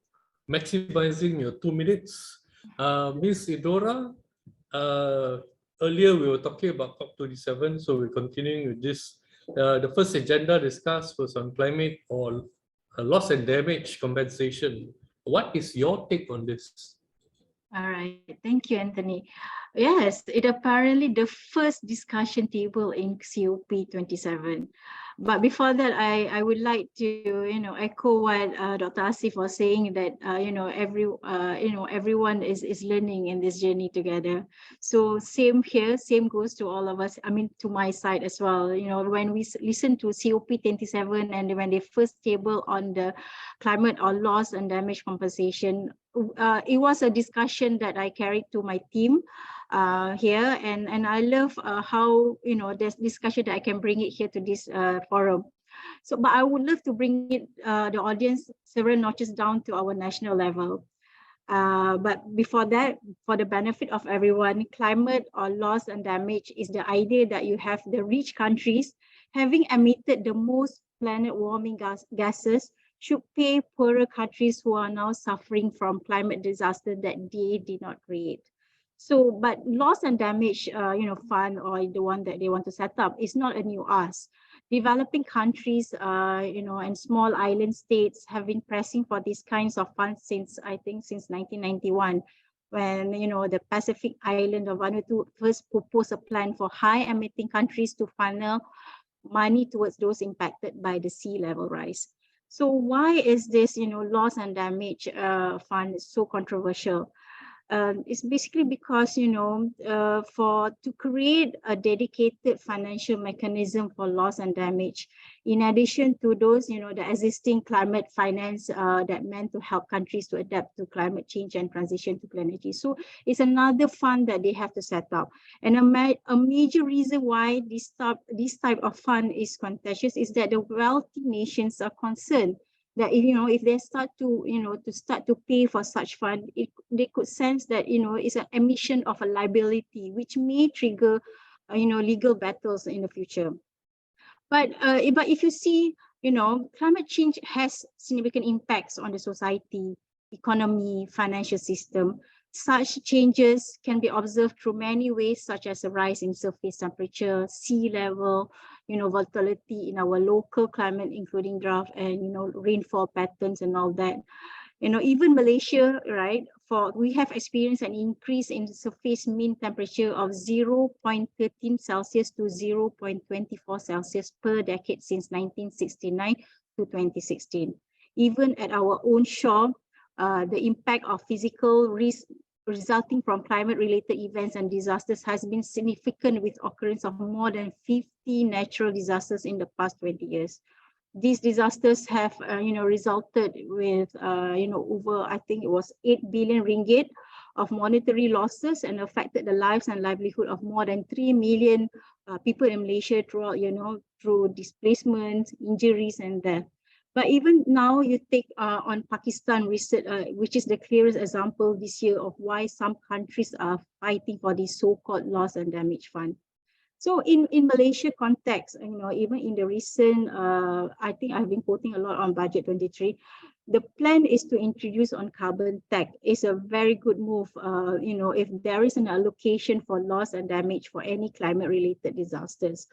maximizing your 2 minutes. Ms. Idora, earlier we were talking about COP27, so we're continuing with this. The first agenda discussed was on climate or loss and damage compensation. What is your take on this? All right, thank you, Anthony. Yes, it apparently the first discussion table in COP27. But before that, I would like to echo what Dr. Asif was saying, that everyone is learning in this journey together. So same here, same goes to all of us. I mean, to my side as well. When we listen to COP27 and when they first table on the climate or loss and damage compensation, it was a discussion that I carried to my team here, and I love how there's discussion that I can bring it here to this forum. So, but I would love to bring it the audience several notches down to our national level. But before that, for the benefit of everyone, climate or loss and damage is the idea that you have the rich countries having emitted the most planet warming gases should pay poorer countries who are now suffering from climate disaster that they did not create. So, but loss and damage, fund, or the one that they want to set up is not a new ask. Developing countries, and small island states have been pressing for these kinds of funds since 1991, when the Pacific island of Vanuatu first proposed a plan for high-emitting countries to funnel money towards those impacted by the sea level rise. So why is this, loss and damage fund so controversial? It's basically because, to create a dedicated financial mechanism for loss and damage, in addition to those, the existing climate finance that meant to help countries to adapt to climate change and transition to clean energy. So it's another fund that they have to set up. And a major reason why this type of fund is contentious is that the wealthy nations are concerned that if they start to pay for such fund, they could sense that it's an emission of a liability, which may trigger legal battles in the future. But if you see, climate change has significant impacts on the society, economy, financial system. Such changes can be observed through many ways, such as a rise in surface temperature, sea level, volatility in our local climate, including drought and, rainfall patterns and all that. Even Malaysia, right, we have experienced an increase in surface mean temperature of 0.13 Celsius to 0.24 Celsius per decade since 1969 to 2016. Even at our own shore, the impact of physical risk resulting from climate-related events and disasters has been significant, with occurrence of more than 50 natural disasters in the past 20 years. These disasters have, resulted with, over, I think it was 8 billion ringgit of monetary losses, and affected the lives and livelihood of more than 3 million people in Malaysia throughout, through displacement, injuries, and death. But even now, you take on Pakistan recent, which is the clearest example this year of why some countries are fighting for this so-called loss and damage fund. So in Malaysia context, even in the recent, I think I've been quoting a lot on Budget 23, the plan is to introduce on carbon tax. It's a very good move, if there is an allocation for loss and damage for any climate-related disasters.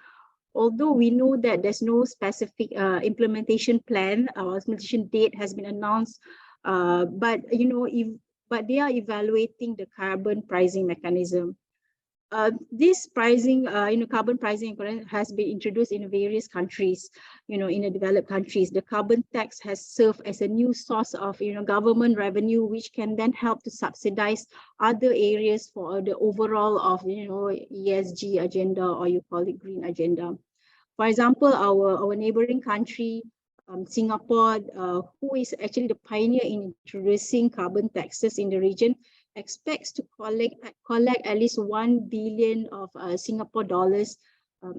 Although we know that there's no specific implementation plan, our implementation date has been announced, but they are evaluating the carbon pricing mechanism. This pricing, carbon pricing has been introduced in various countries, in the developed countries. The carbon tax has served as a new source of, government revenue, which can then help to subsidize other areas for the overall of, ESG agenda, or you call it green agenda. For example, our neighboring country, Singapore, who is actually the pioneer in introducing carbon taxes in the region, expects to collect at least 1 billion of Singapore dollars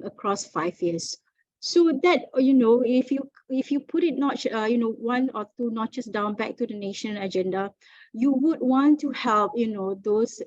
across 5 years. So that, if you put it notch, 1 or 2 notches down back to the national agenda, you would want to help, those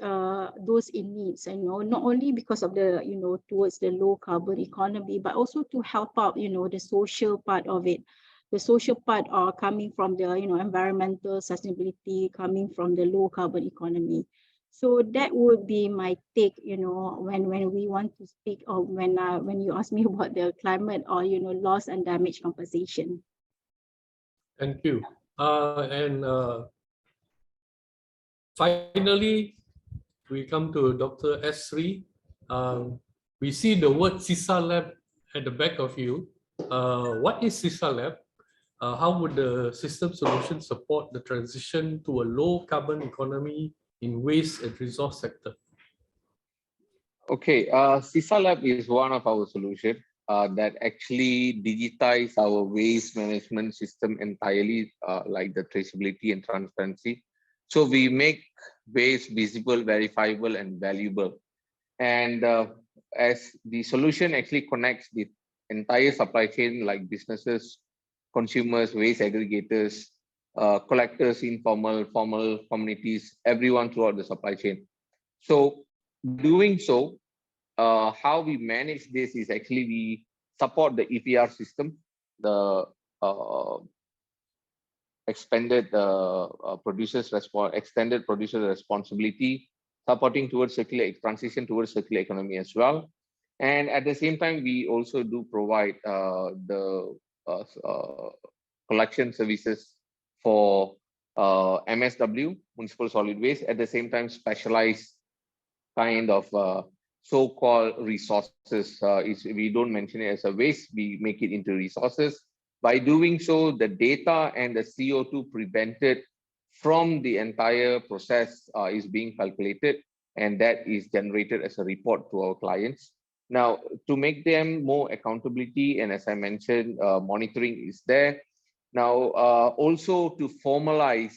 in needs, not only because of the, towards the low carbon economy, but also to help out, the social part of it. The social part are coming from the, environmental sustainability, coming from the low carbon economy. So that would be my take, when we want to speak, or when you ask me about the climate, or, loss and damage compensation. Thank you. Finally, we come to Dr. S.Sri. We see the word CISA Lab at the back of you. What is CISA Lab? How would the system solution support the transition to a low carbon economy in waste and resource sector? Okay, CISA Lab is one of our solutions that actually digitize our waste management system entirely, like the traceability and transparency. So we make waste visible, verifiable, and valuable. And as the solution actually connects the entire supply chain, like businesses, consumers, waste aggregators, collectors, informal, formal communities, everyone throughout the supply chain. So doing so, how we manage this is actually we support the EPR system, the extended producer responsibility, supporting towards transition towards circular economy as well. And at the same time, we also do provide the collection services for MSW, municipal solid waste, at the same time specialized kind of so-called resources. We don't mention it as a waste, we make it into resources. By doing so, the data and the CO2 prevented from the entire process is being calculated, and that is generated as a report to our clients. Now, to make them more accountability, and as I mentioned, monitoring is there. Now, also to formalize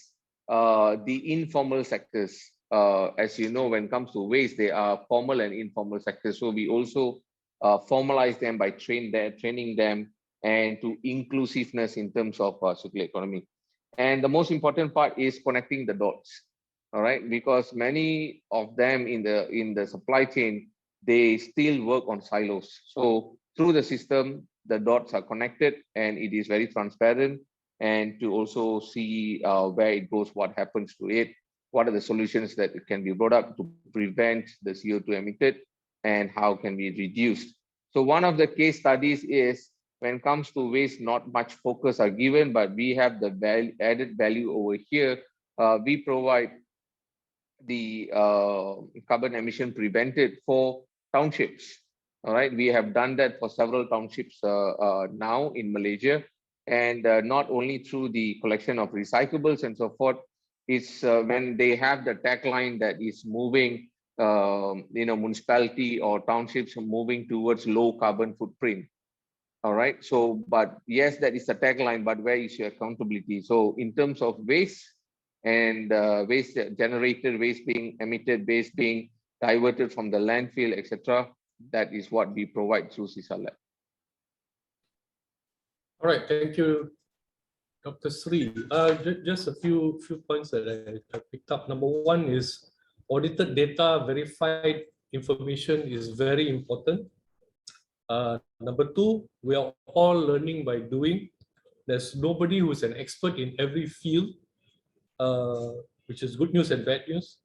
the informal sectors. As you know, when it comes to waste, there are formal and informal sectors. So we also formalize them by training them, and to inclusiveness in terms of circular economy. And the most important part is connecting the dots. All right, because many of them in the supply chain, they still work on silos. So through the system, the dots are connected, and it is very transparent. And to also see where it goes, what happens to it, what are the solutions that can be brought up to prevent the CO2 emitted, and how can be reduced. So one of the case studies is when it comes to waste, not much focus are given, but we have the added value over here. We provide the carbon emission prevented for townships. All right, we have done that for several townships now in Malaysia, and not only through the collection of recyclables and so forth, is when they have the tagline that is moving, municipality or townships moving towards low carbon footprint. All right. So, but yes, that is the tagline, but where is your accountability? So in terms of waste and waste generated, waste being emitted, waste being diverted from the landfill, etc., that is what we provide through CISA Lab. All right, thank you, Dr. Sri. Just a few points that I picked up. Number one is audited data, verified information is very important. Number two, we are all learning by doing. There's nobody who's an expert in every field, which is good news and bad news.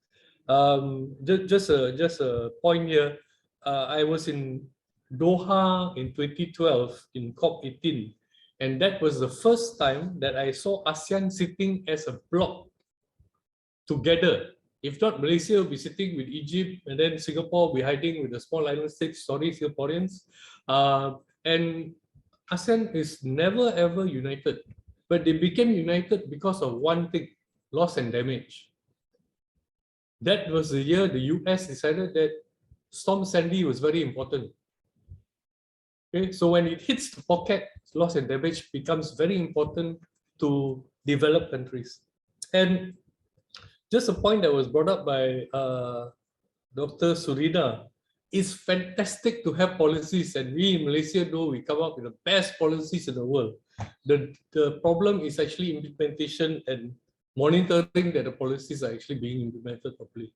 Just a point here. I was in Doha in 2012 in COP18, and that was the first time that I saw ASEAN sitting as a bloc together. If not, Malaysia will be sitting with Egypt, and then Singapore will be hiding with the small island states. Sorry, Singaporeans. And ASEAN is never ever united, but they became united because of one thing: loss and damage. That was the year the US decided that Storm Sandy was very important. Okay, so when it hits the pocket, loss and damage becomes very important to developed countries. And just a point that was brought up by Dr. Surina, it's fantastic to have policies, and we in Malaysia know we come up with the best policies in the world. The problem is actually implementation and monitoring that the policies are actually being implemented properly.